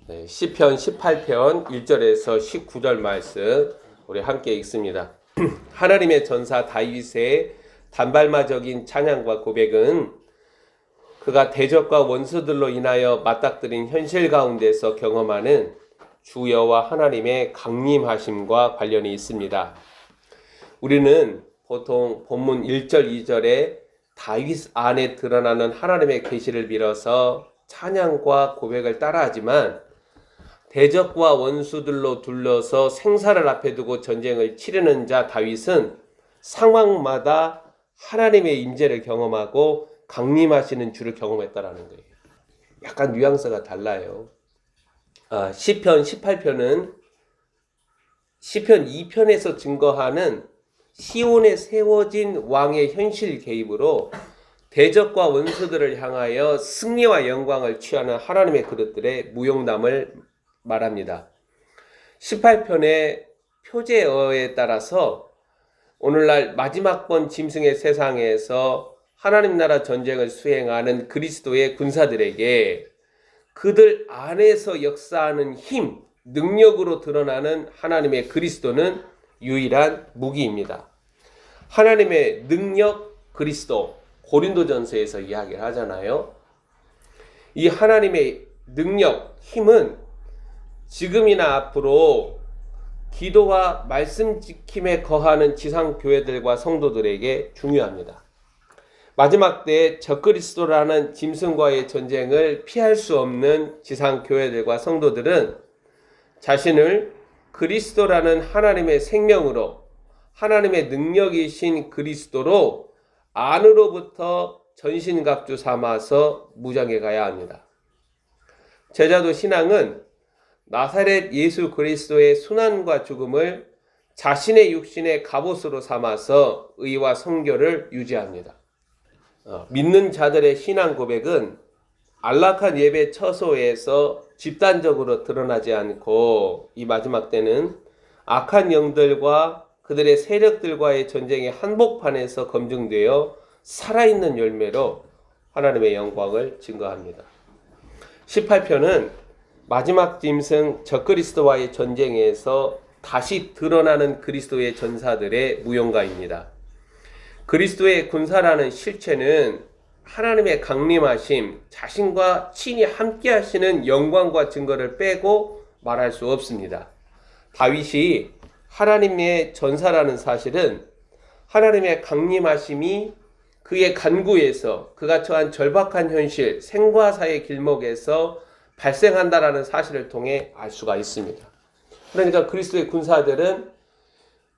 네, 시편 18편 1절에서 19절 말씀 우리 함께 읽습니다. 하나님의 전사 다윗의 단발마적인 찬양과 고백은 그가 대적과 원수들로 인하여 맞닥뜨린 현실 가운데서 경험하는 주 여호와 하나님의 강림하심과 관련이 있습니다. 우리는 보통 본문 1절 2절에 다윗 안에 드러나는 하나님의 계시를 빌어서 찬양과 고백을 따라하지만 대적과 원수들로 둘러서 생사를 앞에 두고 전쟁을 치르는 자 다윗은 상황마다 하나님의 임재를 경험하고 강림하시는 주를 경험했다라는 거예요. 약간 뉘앙스가 달라요. 시편 18편은 시편 2편에서 증거하는 시온에 세워진 왕의 현실 개입으로 대적과 원수들을 향하여 승리와 영광을 취하는 하나님의 그릇들의 무용담을 말합니다. 18편의 표제어에 따라서 오늘날 마지막 번 짐승의 세상에서 하나님 나라 전쟁을 수행하는 그리스도의 군사들에게 그들 안에서 역사하는 힘, 능력으로 드러나는 하나님의 그리스도는 유일한 무기입니다. 하나님의 능력 그리스도, 고린도전서에서 이야기를 하잖아요. 이 하나님의 능력, 힘은 지금이나 앞으로 기도와 말씀 지킴에 거하는 지상교회들과 성도들에게 중요합니다. 마지막 때에 적그리스도라는 짐승과의 전쟁을 피할 수 없는 지상교회들과 성도들은 자신을 그리스도라는 하나님의 생명으로 하나님의 능력이신 그리스도로 안으로부터 전신갑주 삼아서 무장해 가야 합니다. 제자도 신앙은 나사렛 예수 그리스도의 순환과 죽음을 자신의 육신의 갑옷으로 삼아서 의와 성결을 유지합니다. 믿는 자들의 신앙 고백은 안락한 예배 처소에서 집단적으로 드러나지 않고 이 마지막 때는 악한 영들과 그들의 세력들과의 전쟁의 한복판에서 검증되어 살아있는 열매로 하나님의 영광을 증거합니다. 18편은 마지막 짐승 적그리스도와의 전쟁에서 다시 드러나는 그리스도의 전사들의 무용가입니다. 그리스도의 군사라는 실체는 하나님의 강림하심, 자신과 친히 함께 하시는 영광과 증거를 빼고 말할 수 없습니다. 다윗이 하나님의 전사라는 사실은 하나님의 강림하심이 그의 간구에서 그가 처한 절박한 현실, 생과 사의 길목에서 발생한다라는 사실을 통해 알 수가 있습니다. 그러니까 그리스도의 군사들은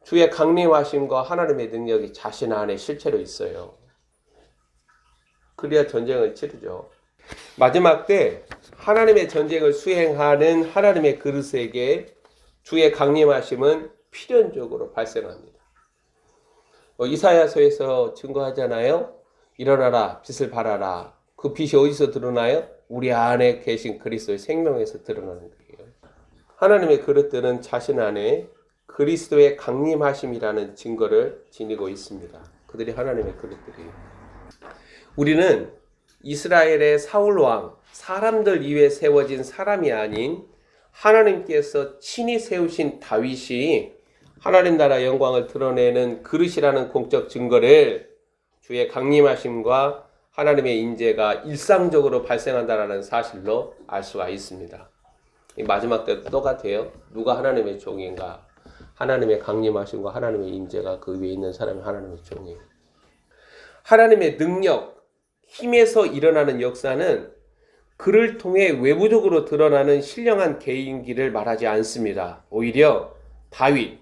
주의 강림하심과 하나님의 능력이 자신 안에 실체로 있어요. 그래야 전쟁을 치르죠. 마지막 때 하나님의 전쟁을 수행하는 하나님의 그릇에게 주의 강림하심은 필연적으로 발생합니다. 이사야서에서 증거하잖아요. 일어나라, 빛을 발하라. 그 빛이 어디서 드러나요? 우리 안에 계신 그리스도의 생명에서 드러나는 거예요. 하나님의 그릇들은 자신 안에 그리스도의 강림하심이라는 증거를 지니고 있습니다. 그들이 하나님의 그릇들이에요. 우리는 이스라엘의 사울 왕, 사람들 위에 세워진 사람이 아닌 하나님께서 친히 세우신 다윗이 하나님 나라 영광을 드러내는 그릇이라는 공적 증거를 주의 강림하심과 하나님의 인재가 일상적으로 발생한다는 사실로 알 수가 있습니다. 마지막 때도 똑같아요. 누가 하나님의 종인가? 하나님의 강림하심과 하나님의 인재가 그 위에 있는 사람이 하나님의 종이에요. 하나님의 능력, 힘에서 일어나는 역사는 그를 통해 외부적으로 드러나는 신령한 개인기를 말하지 않습니다. 오히려 다윗,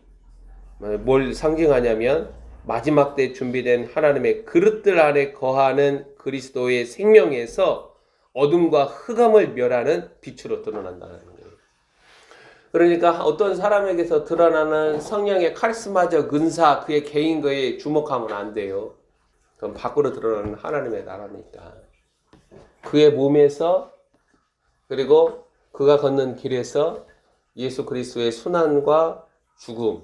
뭘 상징하냐면 마지막 때 준비된 하나님의 그릇들 안에 거하는 그리스도의 생명에서 어둠과 흑암을 멸하는 빛으로 드러난다는 거예요. 그러니까 어떤 사람에게서 드러나는 성령의 카리스마적 은사, 그의 개인거에 주목하면 안 돼요. 그건 밖으로 드러나는 하나님의 나라니까. 그의 몸에서 그리고 그가 걷는 길에서 예수 그리스도의 순환과 죽음,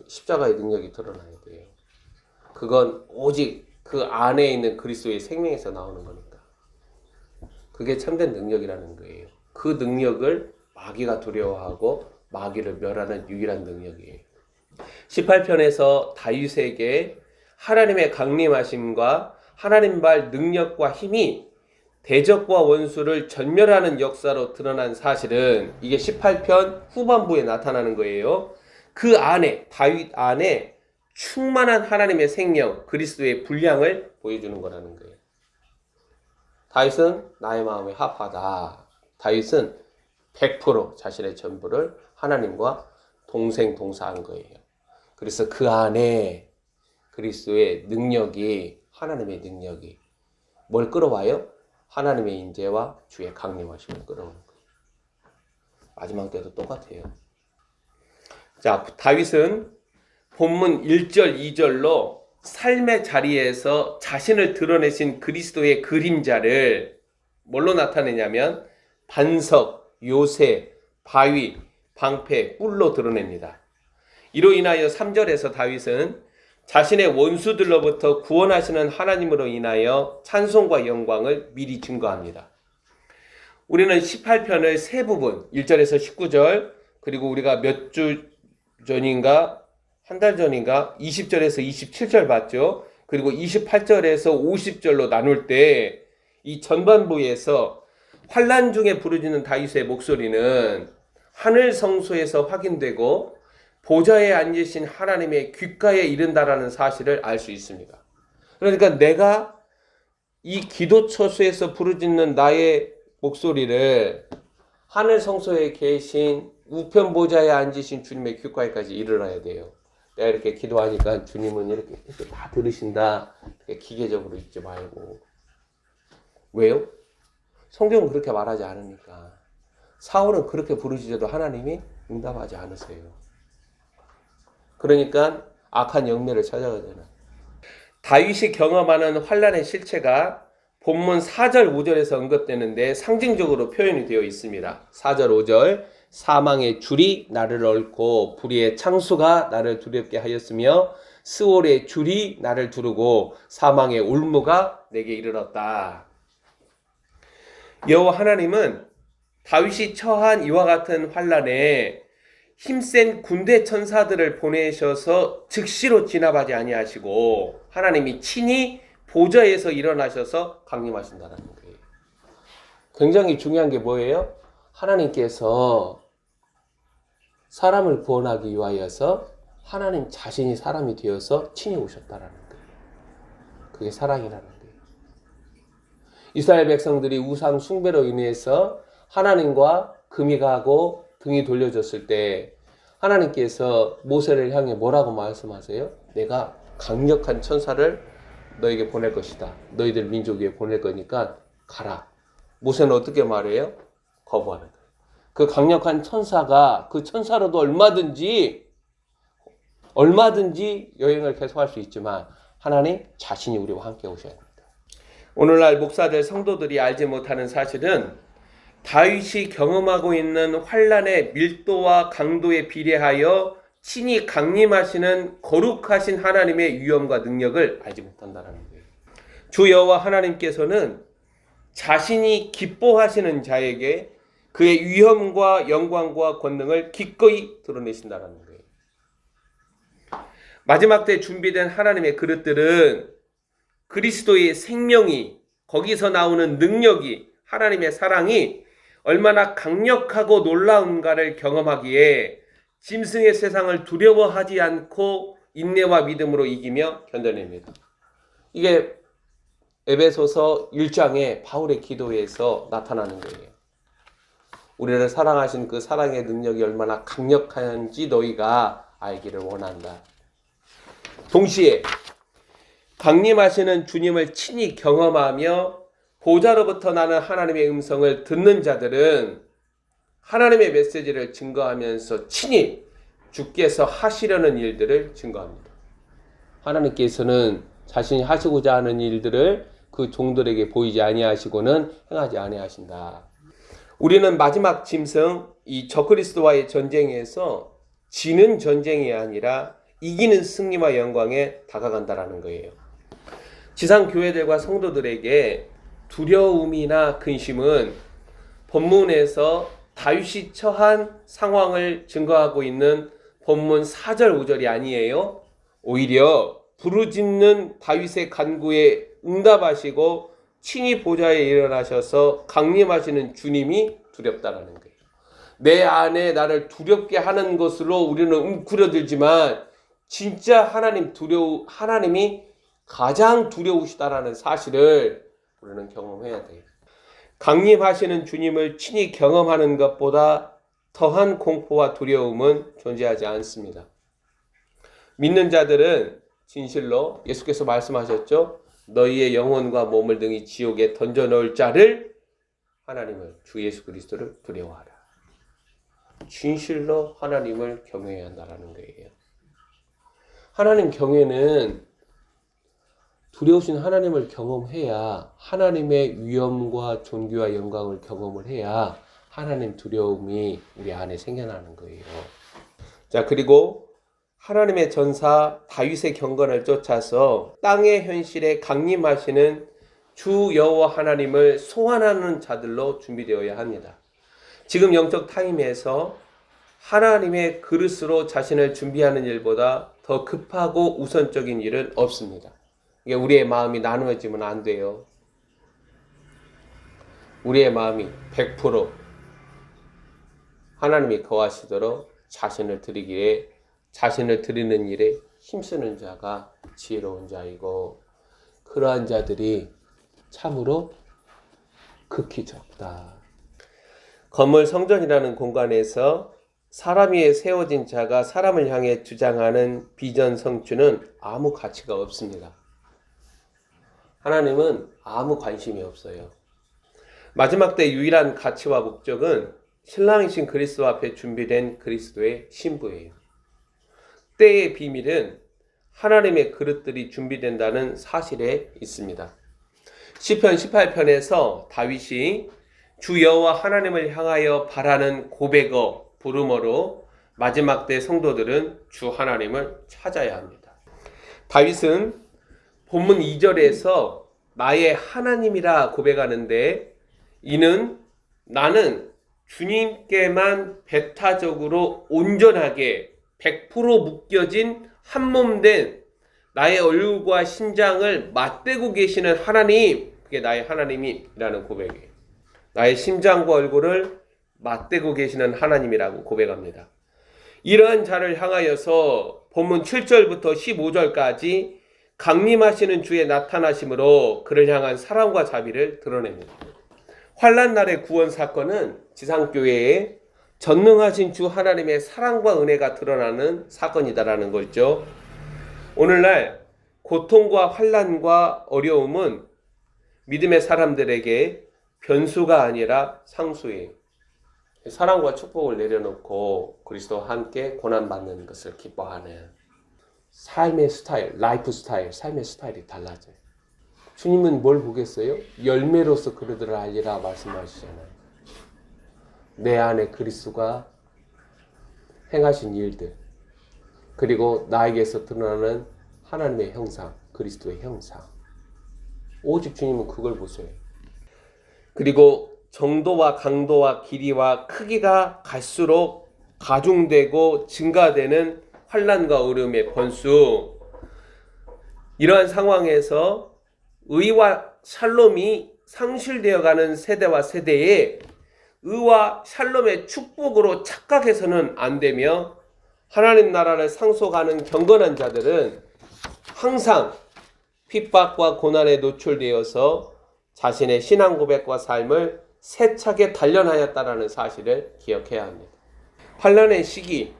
십자가의 능력이 드러나야 돼요. 그건 오직 그 안에 있는 그리스도의 생명에서 나오는 거니까. 그게 참된 능력이라는 거예요. 그 능력을 마귀가 두려워하고 마귀를 멸하는 유일한 능력이에요. 18편에서 다윗에게 하나님의 강림하심과 하나님발 능력과 힘이 대적과 원수를 전멸하는 역사로 드러난 사실은 이게 18편 후반부에 나타나는 거예요. 그 안에, 다윗 안에 충만한 하나님의 생명, 그리스도의 분량을 보여주는 거라는 거예요. 다윗은 나의 마음에 합하다. 다윗은 100% 자신의 전부를 하나님과 동생동사한 거예요. 그래서 그 안에 그리스도의 능력이, 하나님의 능력이 뭘 끌어와요? 하나님의 인재와 주의 강림하심을 끌어오는 거예요. 마지막 때도 똑같아요. 자, 다윗은 본문 1절, 2절로 삶의 자리에서 자신을 드러내신 그리스도의 그림자를 뭘로 나타내냐면 반석, 요새, 바위, 방패, 뿔로 드러냅니다. 이로 인하여 3절에서 다윗은 자신의 원수들로부터 구원하시는 하나님으로 인하여 찬송과 영광을 미리 증거합니다. 우리는 18편의 세 부분, 1절에서 19절, 그리고 우리가 몇 주 전인가, 한 달 전인가, 20절에서 27절 봤죠. 그리고 28절에서 50절로 나눌 때 이 전반부에서 환난 중에 부르짖는 다윗의 목소리는 하늘 성소에서 확인되고 보좌에 앉으신 하나님의 귓가에 이른다라는 사실을 알 수 있습니다. 그러니까 내가 이 기도 처소에서 부르짖는 나의 목소리를 하늘 성소에 계신 우편 보좌에 앉으신 주님의 귓가에까지 이르러야 돼요. 내가 이렇게 기도하니까 주님은 이렇게 다 들으신다. 기계적으로 읽지 말고. 왜요? 성경은 그렇게 말하지 않으니까. 사울은 그렇게 부르짖어도 하나님이 응답하지 않으세요. 그러니까 악한 영매를 찾아가잖아요. 다윗이 경험하는 환난의 실체가 본문 4절 5절에서 언급되는데 상징적으로 표현이 되어 있습니다. 4절 5절 사망의 줄이 나를 얽고 불의의 창수가 나를 두렵게 하였으며 스올의 줄이 나를 두르고 사망의 울무가 내게 이르렀다. 여호와 하나님은 다윗이 처한 이와 같은 환난에 힘센 군대 천사들을 보내셔서 즉시로 진압하지 아니하시고 하나님이 친히 보좌에서 일어나셔서 강림하신다는 거예요. 굉장히 중요한 게 뭐예요? 하나님께서 사람을 구원하기 위하여서 하나님 자신이 사람이 되어서 친히 오셨다라는 거예요. 그게 사랑이라는 거예요. 이스라엘 백성들이 우상 숭배로 인해서 하나님과 금이 가고 등이 돌려졌을 때 하나님께서 모세를 향해 뭐라고 말씀하세요? 내가 강력한 천사를 너에게 보낼 것이다. 너희들 민족 위에 보낼 거니까 가라. 모세는 어떻게 말해요? 거부하는 거예요. 그 강력한 천사가 그 천사로도 얼마든지 여행을 계속할 수 있지만 하나님 자신이 우리와 함께 오셔야 됩니다. 오늘날 목사들 성도들이 알지 못하는 사실은 다윗이 경험하고 있는 환난의 밀도와 강도에 비례하여 친히 강림하시는 거룩하신 하나님의 위엄과 능력을 알지 못한다는 거예요. 주 여호와 하나님께서는 자신이 기뻐하시는 자에게 그의 위엄과 영광과 권능을 기꺼이 드러내신다는 거예요. 마지막 때 준비된 하나님의 그릇들은 그리스도의 생명이, 거기서 나오는 능력이, 하나님의 사랑이 얼마나 강력하고 놀라운가를 경험하기에 짐승의 세상을 두려워하지 않고 인내와 믿음으로 이기며 견뎌냅니다. 이게 에베소서 1장의 바울의 기도에서 나타나는 거예요. 우리를 사랑하신 그 사랑의 능력이 얼마나 강력한지 너희가 알기를 원한다. 동시에 강림하시는 주님을 친히 경험하며 보좌로부터 나는 하나님의 음성을 듣는 자들은 하나님의 메시지를 증거하면서 친히 주께서 하시려는 일들을 증거합니다. 하나님께서는 자신이 하시고자 하는 일들을 그 종들에게 보이지 아니하시고는 행하지 아니하신다. 우리는 마지막 짐승, 이 적그리스도와의 전쟁에서 지는 전쟁이 아니라 이기는 승리와 영광에 다가간다라는 거예요. 지상 교회들과 성도들에게 두려움이나 근심은 본문에서 다윗이 처한 상황을 증거하고 있는 본문 4절 5절이 아니에요. 오히려 부르짖는 다윗의 간구에 응답하시고 친히 보좌에 일어나셔서 강림하시는 주님이 두렵다라는 거예요. 내 안에 나를 두렵게 하는 것으로 우리는 웅크려들지만 진짜 하나님이 가장 두려우시다라는 사실을 우리는 경험해야 돼요. 강림하시는 주님을 친히 경험하는 것보다 더한 공포와 두려움은 존재하지 않습니다. 믿는 자들은 진실로 예수께서 말씀하셨죠. 너희의 영혼과 몸을 등이 지옥에 던져놓을 자를 하나님을 주 예수 그리스도를 두려워하라. 진실로 하나님을 경외해야 한다는 거예요. 하나님 경외는 두려우신 하나님을 경험해야 하나님의 위엄과 존귀와 영광을 경험을 해야 하나님 두려움이 우리 안에 생겨나는 거예요. 자, 그리고 하나님의 전사 다윗의 경건을 쫓아서 땅의 현실에 강림하시는 주 여호와 하나님을 소환하는 자들로 준비되어야 합니다. 지금 영적 타임에서 하나님의 그릇으로 자신을 준비하는 일보다 더 급하고 우선적인 일은 없습니다. 이게 우리의 마음이 나누어지면 안 돼요. 우리의 마음이 100% 하나님이 거하시도록 자신을 드리는 일에 힘쓰는 자가 지혜로운 자이고 그러한 자들이 참으로 극히 적다. 건물 성전이라는 공간에서 사람 위에 세워진 자가 사람을 향해 주장하는 비전 성취는 아무 가치가 없습니다. 하나님은 아무 관심이 없어요. 마지막 때 유일한 가치와 목적은 신랑이신 그리스도 앞에 준비된 그리스도의 신부예요. 때의 비밀은 하나님의 그릇들이 준비된다는 사실에 있습니다. 시편 18편에서 다윗이 주 여호와 하나님을 향하여 바라는 고백어 부르므로 마지막 때 성도들은 주 하나님을 찾아야 합니다. 다윗은 본문 2절에서 나의 하나님이라 고백하는데 이는 나는 주님께만 배타적으로 온전하게 100% 묶여진 한몸된 나의 얼굴과 심장을 맞대고 계시는 하나님, 그게 나의 하나님이라는 고백이에요. 나의 심장과 얼굴을 맞대고 계시는 하나님이라고 고백합니다. 이러한 자를 향하여서 본문 7절부터 15절까지 강림하시는 주의 나타나심으로 그를 향한 사랑과 자비를 드러냅니다. 환난 날의 구원 사건은 지상교회에 전능하신 주 하나님의 사랑과 은혜가 드러나는 사건이다라는 거죠. 오늘날 고통과 환난과 어려움은 믿음의 사람들에게 변수가 아니라 상수예요. 사랑과 축복을 내려놓고 그리스도와 함께 고난받는 것을 기뻐하는 삶의 스타일, 라이프 스타일, 삶의 스타일이 달라져요. 주님은 뭘 보겠어요? 열매로서 그러들을 알리라 말씀하시잖아요. 내 안에 그리스도가 행하신 일들, 그리고 나에게서 드러나는 하나님의 형상, 그리스도의 형상. 오직 주님은 그걸 보세요. 그리고 정도와 강도와 길이와 크기가 갈수록 가중되고 증가되는 환난과 어려움의 번수. 이러한 상황에서 의와 샬롬이 상실되어가는 세대와 세대에 의와 샬롬의 축복으로 착각해서는 안 되며 하나님 나라를 상속하는 경건한 자들은 항상 핍박과 고난에 노출되어서 자신의 신앙 고백과 삶을 세차게 단련하였다라는 사실을 기억해야 합니다. 환난의 시기,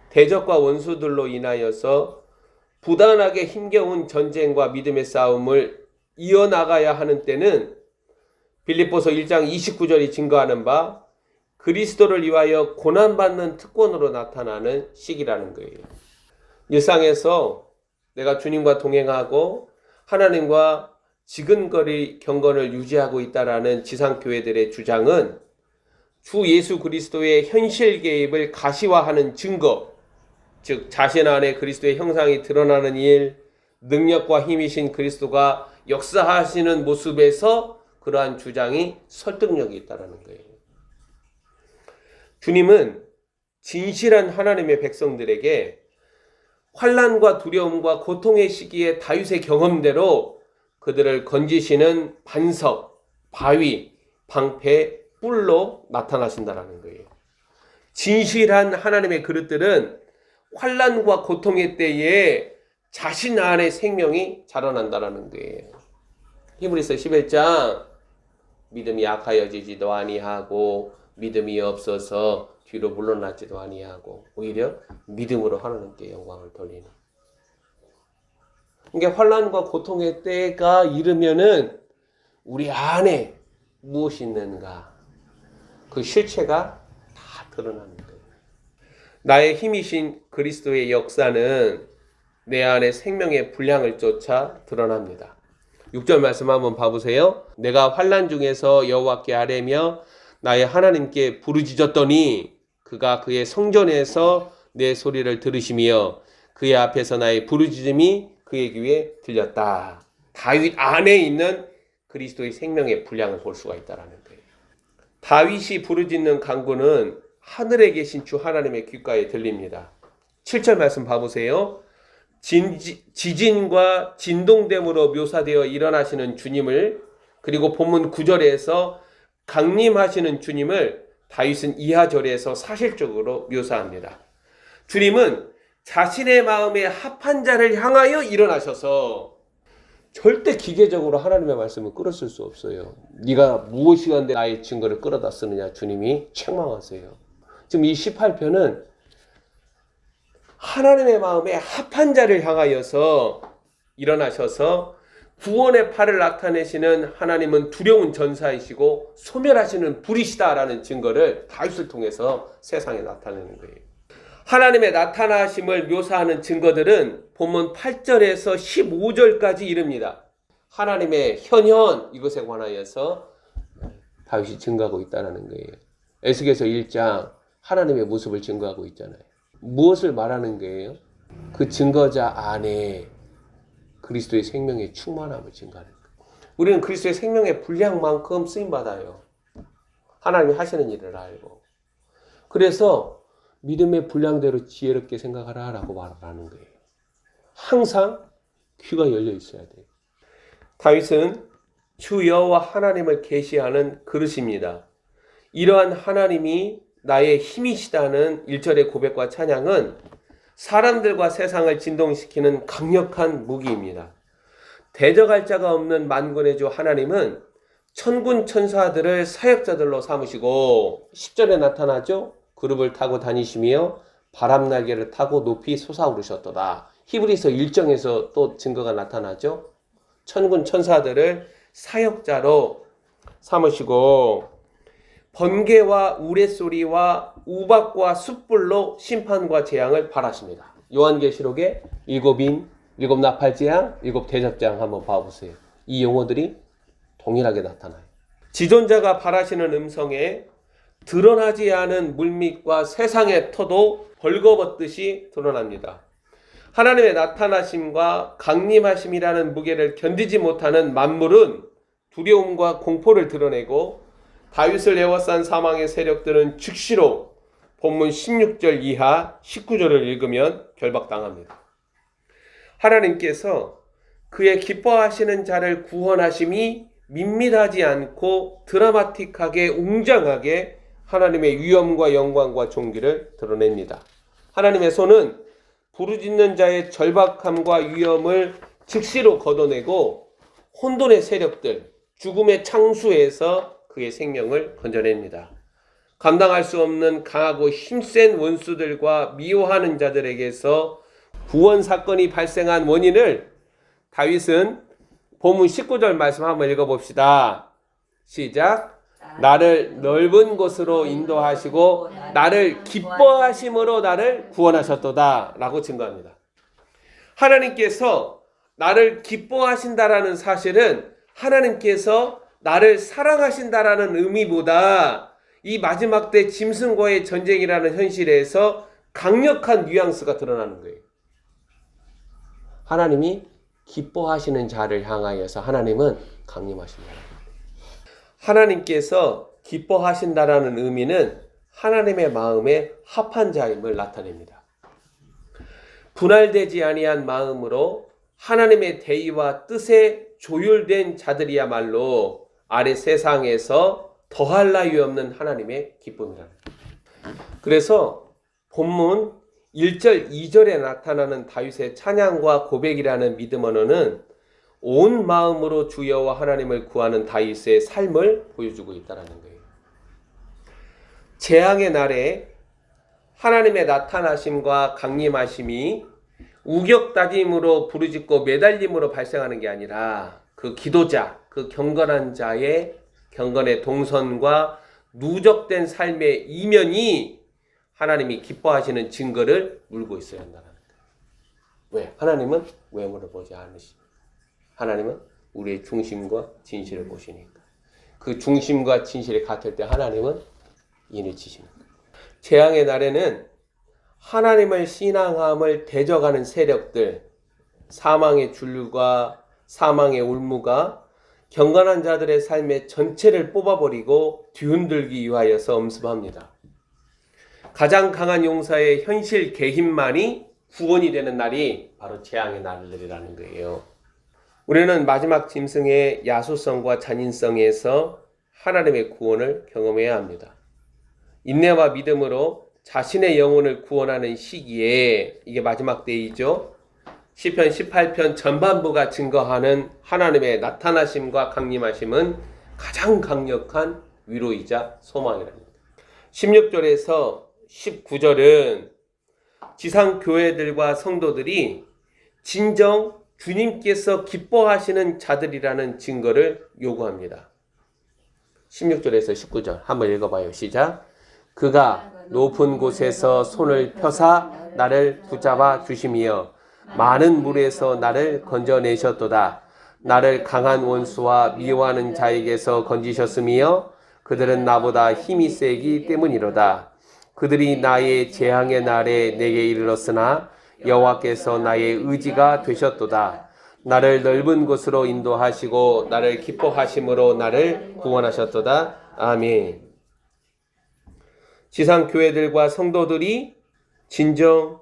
대적과 원수들로 인하여서 부단하게 힘겨운 전쟁과 믿음의 싸움을 이어나가야 하는 때는 빌립보서 1장 29절이 증거하는 바 그리스도를 위하여 고난받는 특권으로 나타나는 시기라는 거예요. 일상에서 내가 주님과 동행하고 하나님과 지근거리 경건을 유지하고 있다라는 지상교회들의 주장은 주 예수 그리스도의 현실 개입을 가시화하는 증거, 즉 자신 안에 그리스도의 형상이 드러나는 일, 능력과 힘이신 그리스도가 역사하시는 모습에서 그러한 주장이 설득력이 있다는 거예요. 주님은 진실한 하나님의 백성들에게 환난과 두려움과 고통의 시기에 다윗의 경험대로 그들을 건지시는 반석, 바위, 방패, 뿔로 나타나신다라는 거예요. 진실한 하나님의 그릇들은 환난과 고통의 때에 자신 안에 생명이 자라난다라는 거예요. 히브리서 11장 믿음이 약하여지지도 아니하고 믿음이 없어서 뒤로 물러나지도 아니하고 오히려 믿음으로 하나님께 영광을 돌리는. 그러니까 환난과 고통의 때가 이르면은 우리 안에 무엇이 있는가 그 실체가 다 드러나는 거예요. 나의 힘이신 그리스도의 역사는 내 안에 생명의 분량을 쫓아 드러납니다. 6절 말씀 한번 봐보세요. 내가 환난 중에서 여호와께 아뢰며 나의 하나님께 부르짖었더니 그가 그의 성전에서 내 소리를 들으시며 그의 앞에서 나의 부르짖음이 그의 귀에 들렸다. 다윗 안에 있는 그리스도의 생명의 분량을 볼 수가 있다는 거예요. 다윗이 부르짖는 간구는 하늘에 계신 주 하나님의 귓가에 들립니다. 7절 말씀 봐보세요. 지진과 진동됨으로 묘사되어 일어나시는 주님을, 그리고 본문 9절에서 강림하시는 주님을 다윗은 이하절에서 사실적으로 묘사합니다. 주님은 자신의 마음에 합한 자를 향하여 일어나셔서 절대 기계적으로 하나님의 말씀을 끌어쓸 수 없어요. 네가 무엇이건데 나의 증거를 끌어다 쓰느냐, 주님이 책망하세요. 지금 이 18편은 하나님의 마음에 합한 자를 향하여서 일어나셔서 구원의 팔을 나타내시는 하나님은 두려운 전사이시고 소멸하시는 불이시다라는 증거를 다윗을 통해서 세상에 나타내는 거예요. 하나님의 나타나심을 묘사하는 증거들은 본문 8절에서 15절까지 이릅니다. 하나님의 현현 이것에 관하여서 다윗이 증거하고 있다는 거예요. 에스겔서 1장 하나님의 모습을 증거하고 있잖아요. 무엇을 말하는 거예요? 그 증거자 안에 그리스도의 생명의 충만함을 증거하는 거예요. 우리는 그리스도의 생명의 분량만큼 쓰임받아요. 하나님이 하시는 일을 알고. 그래서 믿음의 분량대로 지혜롭게 생각하라 라고 말하는 거예요. 항상 귀가 열려 있어야 돼요. 다윗은 주 여호와 하나님을 계시하는 그릇입니다. 이러한 하나님이 나의 힘이시다는 1절의 고백과 찬양은 사람들과 세상을 진동시키는 강력한 무기입니다. 대적할 자가 없는 만군의 주 하나님은 천군 천사들을 사역자들로 삼으시고 10절에 나타나죠. 그룹을 타고 다니시며 바람 날개를 타고 높이 솟아오르셨도다. 히브리서 1장에서 또 증거가 나타나죠. 천군 천사들을 사역자로 삼으시고 번개와 우레소리와 우박과 숯불로 심판과 재앙을 발하십니다. 요한계시록의 7인, 7 나팔재앙, 7 대접재앙 한번 봐보세요. 이 용어들이 동일하게 나타나요. 지존자가 발하시는 음성에 드러나지 않은 물밑과 세상의 터도 벌거벗듯이 드러납니다. 하나님의 나타나심과 강림하심이라는 무게를 견디지 못하는 만물은 두려움과 공포를 드러내고 다윗을 에워싼 사망의 세력들은 즉시로 본문 16절 이하 19절을 읽으면 결박당합니다. 하나님께서 그의 기뻐하시는 자를 구원하심이 밋밋하지 않고 드라마틱하게 웅장하게 하나님의 위엄과 영광과 존귀를 드러냅니다. 하나님의 손은 부르짖는 자의 절박함과 위엄을 즉시로 걷어내고 혼돈의 세력들, 죽음의 창수에서 그의 생명을 건져냅니다. 감당할 수 없는 강하고 힘센 원수들과 미워하는 자들에게서 구원 사건이 발생한 원인을 다윗은 본문 19절 말씀 한번 읽어봅시다. 시작. 나를 넓은 곳으로 인도하시고 나를 기뻐하심으로 나를 구원하셨도다 라고 증거합니다. 하나님께서 나를 기뻐하신다라는 사실은 하나님께서 나를 사랑하신다라는 의미보다 이 마지막 때 짐승과의 전쟁이라는 현실에서 강력한 뉘앙스가 드러나는 거예요. 하나님이 기뻐하시는 자를 향하여서 하나님은 강림하신다. 하나님께서 기뻐하신다라는 의미는 하나님의 마음에 합한 자임을 나타냅니다. 분할되지 아니한 마음으로 하나님의 대의와 뜻에 조율된 자들이야말로 아래 세상에서 더할 나위 없는 하나님의 기쁨이랍니다. 그래서 본문 1절, 2절에 나타나는 다윗의 찬양과 고백이라는 믿음 언어는 온 마음으로 주 여호와 하나님을 구하는 다윗의 삶을 보여주고 있다는 거예요. 재앙의 날에 하나님의 나타나심과 강림하심이 우격다짐으로 부르짖고 매달림으로 발생하는 게 아니라 그 기도자, 그 경건한 자의 경건의 동선과 누적된 삶의 이면이 하나님이 기뻐하시는 증거를 물고 있어야 한다는 거예요. 왜? 하나님은 외모를 보지 않으십니다. 하나님은 우리의 중심과 진실을 보시니까. 그 중심과 진실이 같을 때 하나님은 인을 치십니다. 재앙의 날에는 하나님을 신앙함을 대적하는 세력들, 사망의 줄과 사망의 울무가 경건한 자들의 삶의 전체를 뽑아버리고 뒤흔들기 위하여서 엄습합니다. 가장 강한 용사의 현실 개힘만이 구원이 되는 날이 바로 재앙의 날들이라는 거예요. 우리는 마지막 짐승의 야수성과 잔인성에서 하나님의 구원을 경험해야 합니다. 인내와 믿음으로 자신의 영혼을 구원하는 시기에, 이게 마지막 때이죠. 시편 18편 전반부가 증거하는 하나님의 나타나심과 강림하심은 가장 강력한 위로이자 소망이랍니다. 16절에서 19절은 지상교회들과 성도들이 진정 주님께서 기뻐하시는 자들이라는 증거를 요구합니다. 16절에서 19절 한번 읽어봐요. 시작. 그가 높은 곳에서 손을 펴사 나를 붙잡아 주심이여 많은 물에서 나를 건져내셨도다. 나를 강한 원수와 미워하는 자에게서 건지셨음이여 그들은 나보다 힘이 세기 때문이로다. 그들이 나의 재앙의 날에 내게 이르렀으나 여호와께서 나의 의지가 되셨도다. 나를 넓은 곳으로 인도하시고 나를 기뻐하심으로 나를 구원하셨도다. 아멘. 지상교회들과 성도들이 진정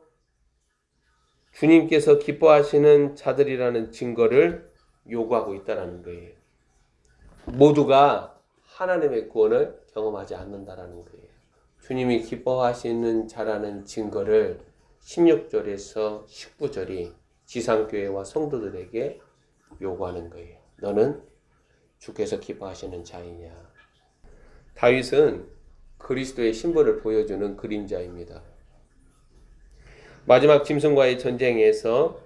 주님께서 기뻐하시는 자들이라는 증거를 요구하고 있다는 거예요. 모두가 하나님의 구원을 경험하지 않는다라는 거예요. 주님이 기뻐하시는 자라는 증거를 16절에서 19절이 지상교회와 성도들에게 요구하는 거예요. 너는 주께서 기뻐하시는 자이냐. 다윗은 그리스도의 신분을 보여주는 그림자입니다. 마지막 짐승과의 전쟁에서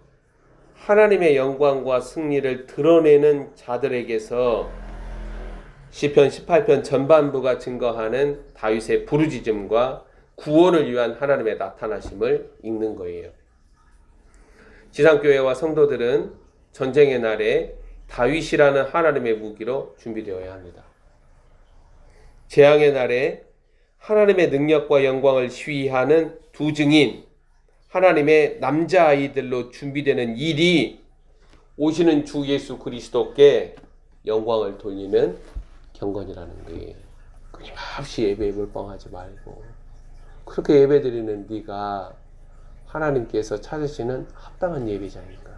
하나님의 영광과 승리를 드러내는 자들에게서 시편 18편 전반부가 증거하는 다윗의 부르짖음과 구원을 위한 하나님의 나타나심을 읽는 거예요. 지상교회와 성도들은 전쟁의 날에 다윗이라는 하나님의 무기로 준비되어야 합니다. 재앙의 날에 하나님의 능력과 영광을 시위하는 두 증인, 하나님의 남자아이들로 준비되는 일이 오시는 주 예수 그리스도께 영광을 돌리는 경건이라는 거예요. 끊임없이 예배에 몰빵하지 말고 그렇게 예배드리는 네가 하나님께서 찾으시는 합당한 예배자인가?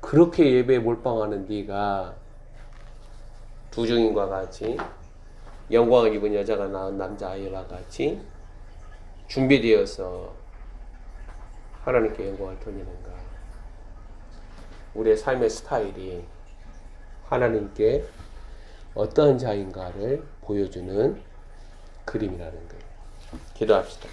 그렇게 예배에 몰빵하는 네가 두 증인과 같이 영광을 입은 여자가 낳은 남자아이와 같이 준비되어서 하나님께 영광을 돌리는가? 우리의 삶의 스타일이 하나님께 어떠한 자인가를 보여주는 그림이라는 거예요. 기도합시다.